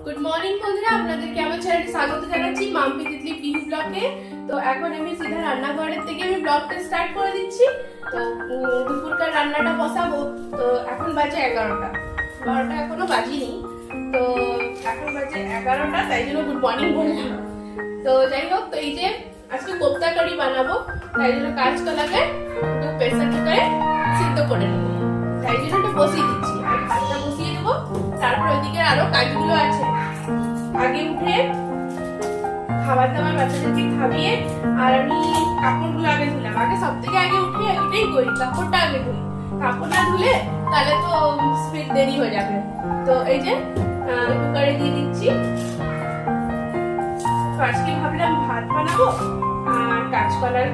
Good morning বন্ধুরা, আপনাদেরকে আমার চ্যানেলে স্বাগত জানাচ্ছি মাম্পি তিতলি পিহু ব্লগে। তো এখন আমি সিধা রান্নাঘরের থেকে আমি ব্লগটা স্টার্ট করে দিচ্ছি। তো দুপুরকার রান্নাটা বসাবো। তো এখন বাজে 11টা, 12টা এখনো বাজিনি। তো এখন বাজে 11টা, তাই জন্য গুড মর্নিং বললাম। তো যাই হোক, তো এই যে আজকে কোপ্তা কারি বানাবো, তাই জন্য কাঁচকলাকে একটু প্রেসার কুকারে সিদ্ধ করে নেবো। তাই জন্য এটা বসিয়ে দিচ্ছি, আর ভাতটা বসিয়ে দেবো। তারপর ওইদিকে আরো কাজগুলো আছে। আগে উঠে খাবার দাবার বাচ্চাদেরকে খাইয়ে আর আমি কাপড়গুলো আগে ধুলাম। আগে সব থেকে আগে উঠে এটাই করি, কাপড়টা আগে ধুই। কাপড় না ধুলে তাহলে তো স্পিড দেরি হয়ে যাবে। তো এই যে কুকারে দিয়ে দিচ্ছি। তো আজকে ভাবলাম ভাত বানাবো আর কাঁচকলার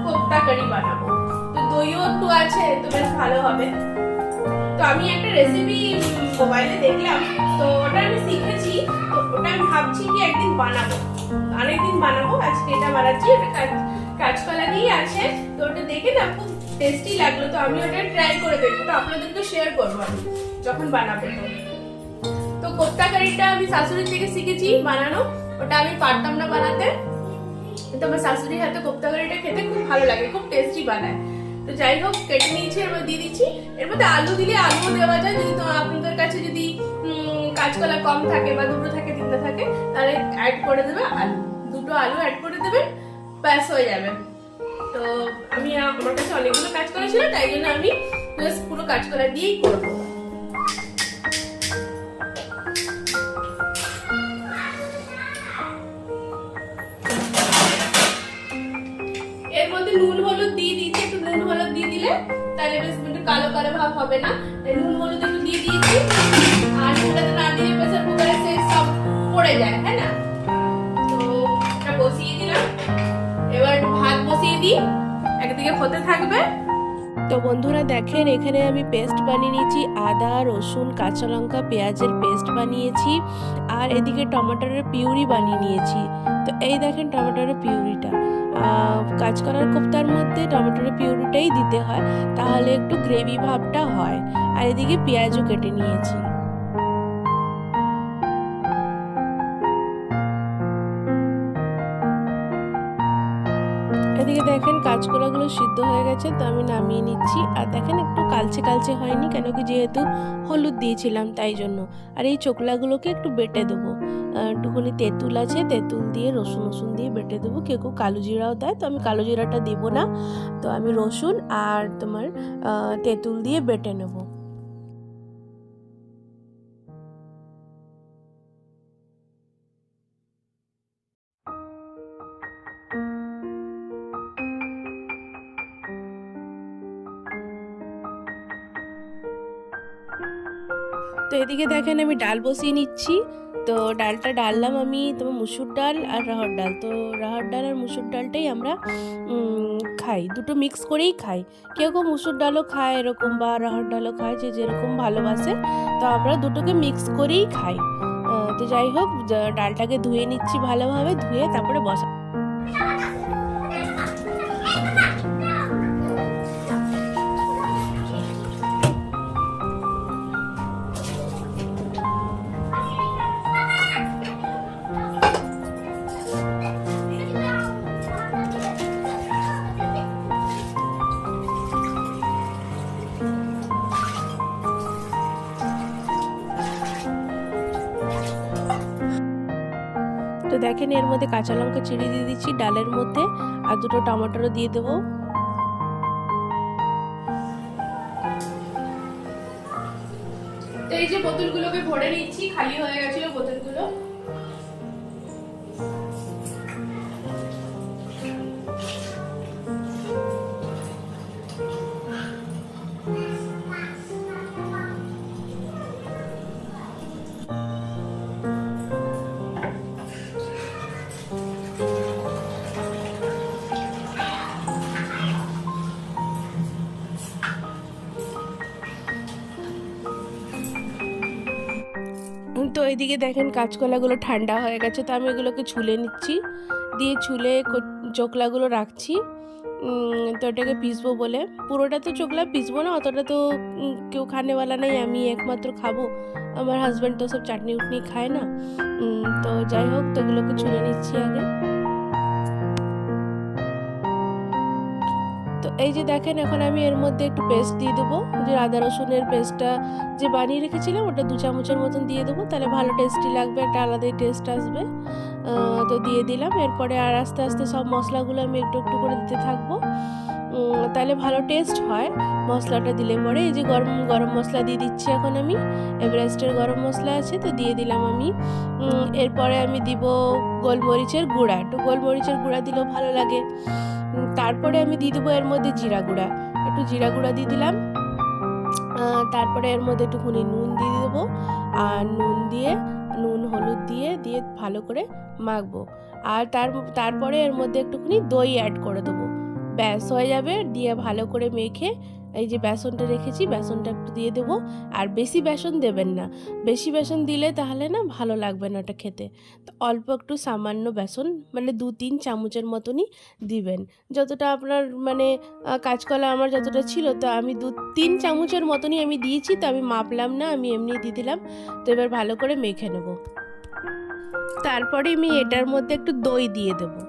কোপ্তা কারি বানাবো। তো দইও একটু আছে, তো বেশ ভালো হবে। তো আমি একটা রেসিপি মোবাইলে দেখলাম, তো ওটা আমি শিখেছি। তো ওটা আমি ভাবছি কি একদিন বানাবো, আরেকদিন বানাবো। আজকে এটা বানাচ্ছি, এটা কাঁচকলা দিয়ে আছে। তো ওটা দেখে না খুব টেস্টি লাগলো, তো আমি ওটা ট্রাই করে দেখবো। তো আপনাদেরকে শেয়ার করবো আমি যখন বানাবো। তো কোপ্তা কারিটা আমি শাশুড়ির থেকে শিখেছি বানানো, ওটা আমি পারতাম না বানাতে। তো আমার শাশুড়ির হাতে কোপ্তা কারিটা খেতে খুব ভালো লাগে, খুব টেস্টি বানায়। তো যাই হোক, কেটে নিয়েছি, এর মধ্যে দিয়ে দিচ্ছি। এর মধ্যে আলু দিলে আলুও দেওয়া যায়, যদি আপনাদের কাছে যদি কাঁচকলা কম থাকে বা দুটো থাকে তিনটা থাকে, তাহলে অ্যাড করে দেবে আলু, দুটো আলু অ্যাড করে দেবেন, ব্যাস হয়ে যাবে। তো আমি আমার কাছে অনেকগুলো কাঁচকলা ছিল, তাই জন্য আমি পুরো কাঁচকলা দিয়েই করবো। এর মধ্যে নুন হলুদ দিয়ে দিয়েছি, একটু নুন হলুদ দিয়ে দিলে তাহলে বেশ একটু কালো কালো ভাব হবে না। নুন হলুদ একটু দিয়ে দিয়েছি। আর নুনটা না দিলে প্রেসার কুকারে সে সব পড়ে যায়, হ্যাঁ না? তো এটা বসিয়ে দিলাম। এবার ভাত বসিয়ে দিই, একদিকে হতে থাকবে। তো বন্ধুরা দেখেন, এখানে আমি পেস্ট বানিয়ে নিয়েছি, আদা রসুন কাঁচা লঙ্কা পেঁয়াজের পেস্ট বানিয়েছি। আর এদিকে টমেটোর পিউরি বানিয়ে নিয়েছি। তো এই দেখেন টমেটোর পিউরিটা, কাঁচকলার কোপ্তার মধ্যে টমেটোর পিউরিটাই দিতে হয়, তাহলে একটু গ্রেভি ভাবটা হয়। আর এদিকে পেঁয়াজও কেটে নিয়েছি। এদিকে দেখেন কাঁচকলাগুলো সিদ্ধ হয়ে গেছে, তো আমি নামিয়ে নিচ্ছি। আর দেখেন একটু কালচে কালচে হয়নি, কেন কি যেহেতু হলুদ দিয়েছিলাম তাই জন্য। আর এই চোকলাগুলোকে একটু বেটে দেবো। একটুখানি তেঁতুল আছে, তেঁতুল দিয়ে রসুন দিয়ে বেটে দেবো। কেউ কেউ কালো জিরাও দেয়, তো আমি কালো জিরাটা দেবো না। তো আমি রসুন আর তোমার তেঁতুল দিয়ে বেটে নেবো। তো এদিকে দেখেন আমি ডাল বসিয়ে নিচ্ছি। তো ডালটা ডাললাম আমি তোমার মুসুর ডাল আর রাহর ডাল। তো রাহর ডাল আর মুসুর ডালটাই আমরা খাই, দুটো মিক্স করেই খাই। কেউ কেউ মুসুর ডালও খায় এরকম, বা রাহর ডালও খায়, যে যেরকম ভালোবাসে। তো আমরা দুটোকে মিক্স করেই খাই। তো যাই হোক, ডালটাকে ধুয়ে নিচ্ছি ভালোভাবে, ধুয়ে তারপরে বসা। তো দেখেন এর মধ্যে কাঁচা লঙ্কা চিড়ে দিয়ে দিচ্ছি ডালের মধ্যে, আর দুটো টমেটোও দিয়ে দেবো। তো এই যে বোতলগুলোকে ভরে নিচ্ছি, খালি হয়ে গেছিল বোতলগুলো। তো এদিকে দেখেন কাঁচকলাগুলো ঠান্ডা হয়ে গেছে, তো আমি এগুলোকে ছুলে নিচ্ছি, দিয়ে ছুলে চোকলাগুলো রাখছি। তো এটাকে পিসবো বলে, পুরোটা তো চোকলা পিসবো না, অতটা তো কেউ খানেওয়ালা নেই, আমি একমাত্র খাবো। আমার হাজব্যান্ড তো সব চাটনি উটনি খায় না। তো যাই হোক, তো এগুলোকে ছুলে নিচ্ছি আগে। তো এই যে দেখেন, এখন আমি এর মধ্যে একটু পেস্ট দিয়ে দেবো, যে আদা রসুনের পেস্টটা যে বানিয়ে রেখেছিলাম ওটা 2 চামচের মতন দিয়ে দেবো, তাহলে ভালো টেস্টি লাগবে, একটা আলাদাই টেস্ট আসবে। তো দিয়ে দিলাম। এরপরে আর আস্তে আস্তে সব মশলাগুলো আমি একটু একটু করে দিতে থাকবো, তাহলে ভালো টেস্ট হয় মশলাটা দিলে পরে। এই যে গরম গরম মশলা দিয়ে দিচ্ছি এখন আমি, এভারেস্টের গরম মশলা আছে, তো দিয়ে দিলাম আমি। এরপরে আমি দিব গোলমরিচের গুঁড়া, একটু গোলমরিচের গুঁড়া দিলেও ভালো লাগে। তারপরে আমি দিয়ে দেবো এর মধ্যে জিরা গুঁড়া, একটু জিরা গুঁড়া দিয়ে দিলাম। তারপরে এর মধ্যে একটুখানি নুন দিয়ে দেবো, আর নুন হলুদ দিয়ে ভালো করে মাখবো। আর তারপরে এর মধ্যে একটুখানি দই অ্যাড করে দেবো, ব্যাস হয়ে যাবে। দিয়ে ভালো করে মেখে এই যে বেসনটা রেখেছি, বেসনটা একটু দিয়ে দেবো। আর বেশি বেসন দেবেন না, বেশি বেসন দিলে তাহলে না ভালো লাগবে না ওটা খেতে। তো অল্প একটু সামান্য বেসন, মানে 2-3 চামচের মতনই দিবেন, যতটা আপনার মানে কাঁচকলা আমার যতটা ছিল, তো আমি 2-3 চামচের মতনই আমি দিয়েছি, তো আমি মাপলাম না, আমি এমনি দিয়ে দিলাম। তো এবার ভালো করে মেখে নেব। তারপরে আমি এটার মধ্যে একটু দই দিয়ে দেবো।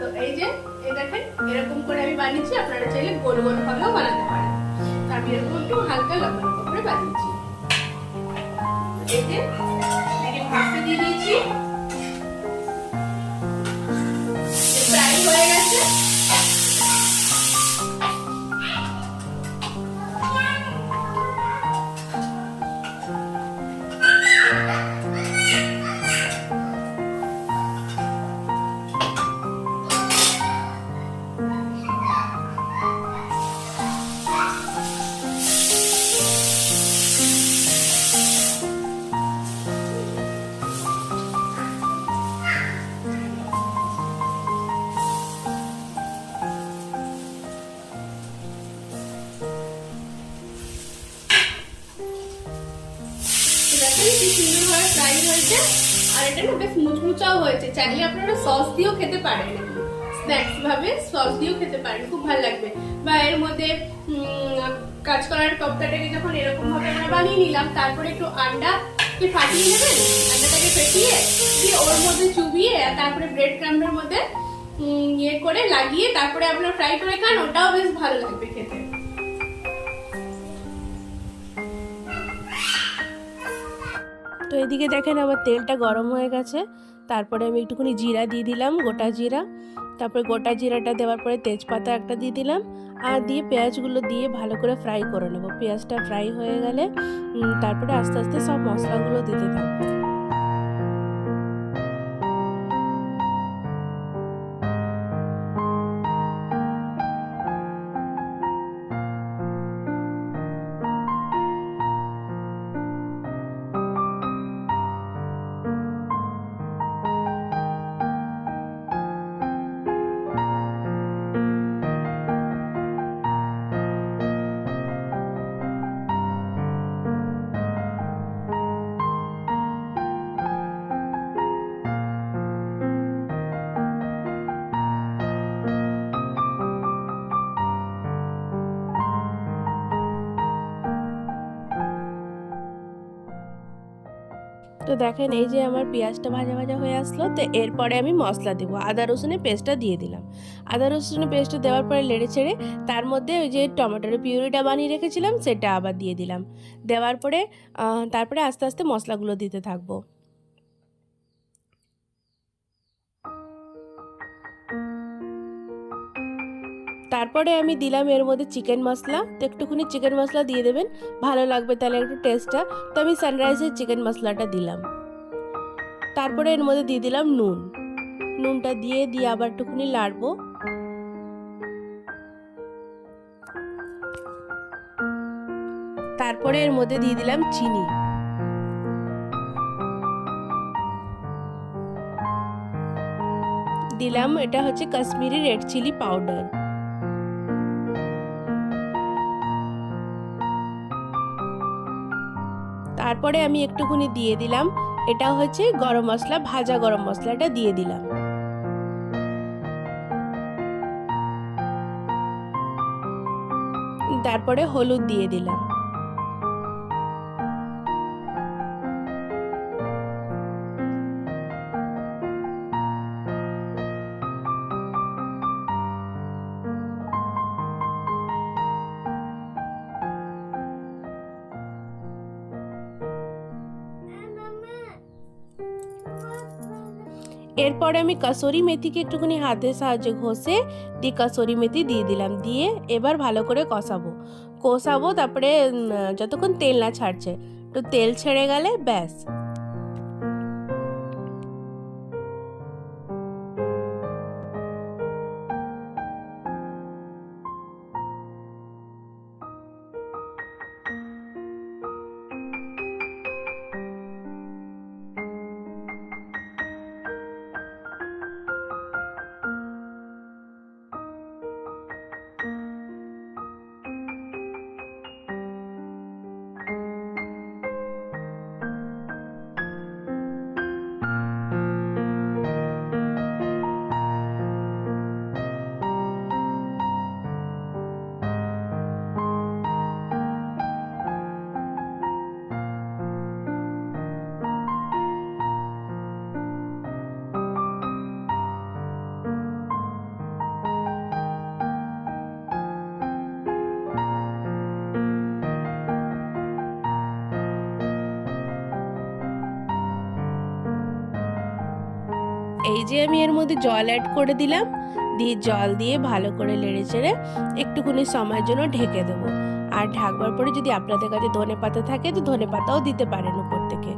তো এই যে দেখেন, এরকম করে আমি বানিয়েছি, আপনারা চাইলে গোল গোল ভাবেও বানাতে পারেন। আমি এরকম একটু হালকা লম্বা লম্বা করে বানিয়েছি। এই যে এটাকে ভাপতে দিয়ে দিয়েছি, ফ্রাই হয়ে গেছে। দেখেন কি সুন্দরভাবে ফ্রাই হয়েছে, আর এটা না বেশ মুচমুচাও হয়েছে। চাইলে আপনারা সস দিয়েও খেতে পারেন, স্ন্যাক্স ভাবে সস দিয়েও খেতে পারেন, খুব ভালো লাগবে। বা এর মধ্যে কাঁচকলার কোপ্তাটাকে যখন এরকম ভাবে আমরা বানিয়ে নিলাম, তারপরে একটু আন্ডাকে ফাটিয়ে নেবেন, আন্ডাটাকে ফেটিয়ে দিয়ে ওর মধ্যে চুবিয়ে, আর তারপরে ব্রেড ক্রাম্বের মধ্যে ইয়ে করে লাগিয়ে তারপরে আপনারা ফ্রাই করে খান, ওটাও বেশ ভালো লাগবে খেতে। তো এদিকে দেখেন আমার তেলটা গরম হয়ে গেছে, তারপরে আমি একটুখানি জিরা দিয়ে দিলাম, গোটা জিরা। তারপরে গোটা জিরাটা দেওয়ার পরে তেজপাতা একটা দিয়ে দিলাম, আর দিয়ে পেঁয়াজগুলো দিয়ে ভালো করে ফ্রাই করে নেবো। পেঁয়াজটা ফ্রাই হয়ে গেলে তারপরে আস্তে আস্তে সব মশলাগুলো দিতে থাকবো। তো দেখেন এই যে আমার পেঁয়াজটা ভাজা ভাজা হয়ে আসলো, তো এরপরে আমি মশলা দেবো, আদা রসুনের পেস্টটা দিয়ে দিলাম। আদা রসুনের পেস্টটা দেওয়ার পরে নেড়ে চেড়ে তার মধ্যে ওই যে টমেটোর পিউরিটা বানিয়ে রেখেছিলাম সেটা আবার দিয়ে দিলাম। দেওয়ার পরে তারপরে আস্তে আস্তে মশলাগুলো দিতে থাকবো। তারপরে আমি দিলাম এর মধ্যে চিকেন মশলা, তো একটুখানি চিকেন মশলা দিয়ে দেবেন, ভালো লাগবে তাহলে একটু টেস্টটা। তো আমি সানরাইজের চিকেন মশলাটা দিলাম। তারপরে এর মধ্যে দিয়ে দিলাম নুনটা দিয়ে আবার একটুখানি নাড়বো। তারপরে এর মধ্যে দিয়ে দিলাম চিনি। দিলাম এটা হচ্ছে কাশ্মীরি রেড চিলি পাউডার। তারপরে আমি একটুখানি দিয়ে দিলাম, এটা হচ্ছে গরম মশলা, ভাজা গরম মশলাটা দিয়ে দিলাম। তারপরে হলুদ দিয়ে দিলাম। এরপরে আমি কাসুরি মেথিকে একটুখানি হাতের সাহায্যে ঘষে দিয়ে কাসুরি মেথি দিয়ে দিলাম, দিয়ে এবার ভালো করে কষাবো। তারপরে যতক্ষণ তেল না ছাড়ছে, তো তেল ছেড়ে গেলে ব্যাস। এই যে আমি এর মধ্যে জল অ্যাড করে দিলাম, দিয়ে জল দিয়ে ভালো করে নেড়ে চেড়ে একটুখানি সময়ের জন্য ঢেকে দেবো। আর ঢাকবার পরে যদি আপনাদের কাছে ধনেপাতা থাকে তো ধনেপাতাও দিতে পারেন উপর থেকে।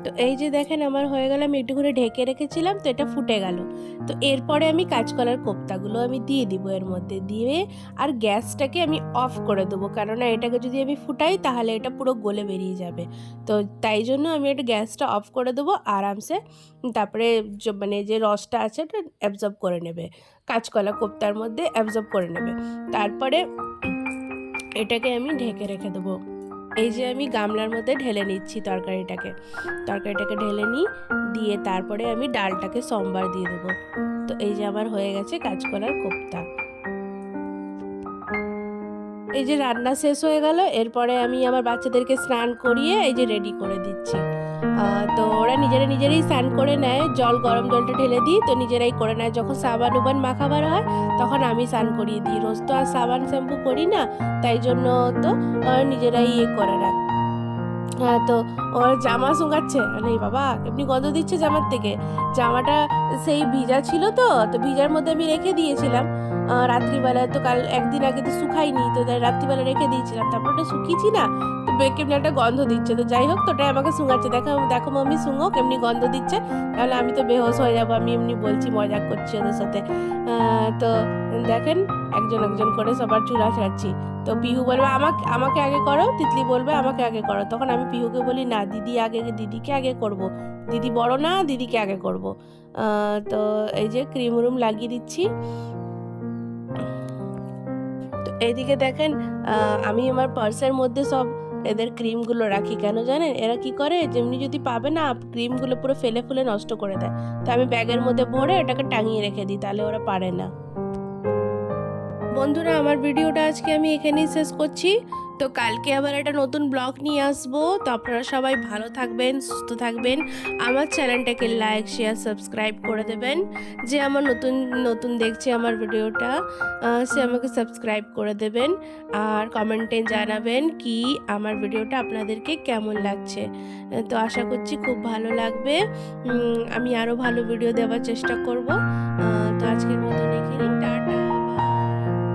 তো এই যে দেখেন আমার হয়ে গেল, আমি একটু করে ঢেকে রেখেছিলাম, তো এটা ফুটে গেল। তো এরপরে আমি কাঁচকলার কোপ্তাগুলো আমি দিয়ে দিব এর মধ্যে, দিয়ে আর গ্যাসটাকে আমি অফ করে দেবো, কেননা এটাকে যদি আমি ফুটাই তাহলে এটা পুরো গলে বেরিয়ে যাবে। তো তাই জন্য আমি এটা গ্যাসটা অফ করে দেবো আরামসে। তারপরে মানে যে রসটা আছে ওটা অ্যাবজর্ব করে নেবে, কাঁচকলা কোপ্তার মধ্যে অ্যাবজর্ব করে নেবে। তারপরে এটাকে আমি ঢেকে রেখে দেবো। এই যে আমি গামলার মধ্যে ঢেলে নিচ্ছি তরকারিটাকে ঢেলে নিই, দিয়ে তারপরে আমি ডালটাকে সোমবার দিয়ে দেবো। তো এই যে আমার হয়ে গেছে কাঁচকলার কোপ্তা। এই যে রান্না শেষ হয়ে গেল, এরপরে আমি আমার বাচ্চাদেরকে স্নান করিয়ে এই যে রেডি করে দিচ্ছি। তো ওরা নিজেরাই স্নান করে নেয়, গরম জলটা ঢেলে দিই, তো নিজেরাই করে নেয়। যখন সাবান উবান মাখাবার হয় তখন আমি স্নান করিয়ে দিই, রোজ তো আর সাবান শ্যাম্পু করি না, তাই জন্য তো নিজেরাই করে নেয়। তো ওর জামা শুকাচ্ছে, নেই বাবা এমনি গন্ধ দিচ্ছে জামার থেকে। জামাটা সেই ভিজা ছিল, তো ভিজার মধ্যে আমি রেখে দিয়েছিলাম রাত্রিবেলায়, তো কাল একদিন আগে তো শুকাইনি, তো রাত্রিবেলা রেখে দিয়েছিলাম, তারপর ওটা শুকিয়েছি না, তো কেমনি একটা গন্ধ দিচ্ছে। তো যাই হোক, তো ওটাই আমাকে শুঙাচ্ছে, দেখো মাম্মি শুঙো কেমনি গন্ধ দিচ্ছে, তাহলে আমি তো বেহোশ হয়ে যাবো। আমি এমনি বলছি, মজা করছি ওদের সাথে। তো দেখেন একজন করে সবার চুল আঁচড়াচ্ছি। তো পিহু বলবে আমাকে আগে করো, তিতলি বলবে আমাকে আগে করো, তখন আমি পিহুকে বলি না, দিদিকে আগে করব, দিদি বড় না, দিদিকে আগে করব। তো এই যে ক্রিম রুম লাগিয়ে দিচ্ছি। তো এইদিকে দেখেন আমি আমার পার্সের মধ্যে সব এদের ক্রিমগুলো রাখি, কেন জানেন? এরা কি করে, যেমনি যদি পাবে না ক্রিমগুলো পুরো ফেলে ফুলে নষ্ট করে দেয়, তো আমি ব্যাগের মধ্যে ভরে এটাকে টাঙিয়ে রেখে দিই, তাহলে ওরা পারে না। বন্ধুরা, আমার ভিডিওটা আজকে আমি এখানেই শেষ করছি। তো কালকে আবার একটা নতুন ব্লগ নিয়ে আসবো। তো আপনারা সবাই ভালো থাকবেন, সুস্থ থাকবেন। আমার চ্যানেলটাকে লাইক শেয়ার সাবস্ক্রাইব করে দেবেন। যে আমার নতুন দেখছে আমার ভিডিওটা, সে আমাকে সাবস্ক্রাইব করে দেবেন। আর কমেন্টে জানাবেন কি আমার ভিডিওটা আপনাদেরকে কেমন লাগছে। তো আশা করছি খুব ভালো লাগবে। আমি আরও ভালো ভিডিও দেওয়ার চেষ্টা করব। তো আজকের মতন এখানে টাটা।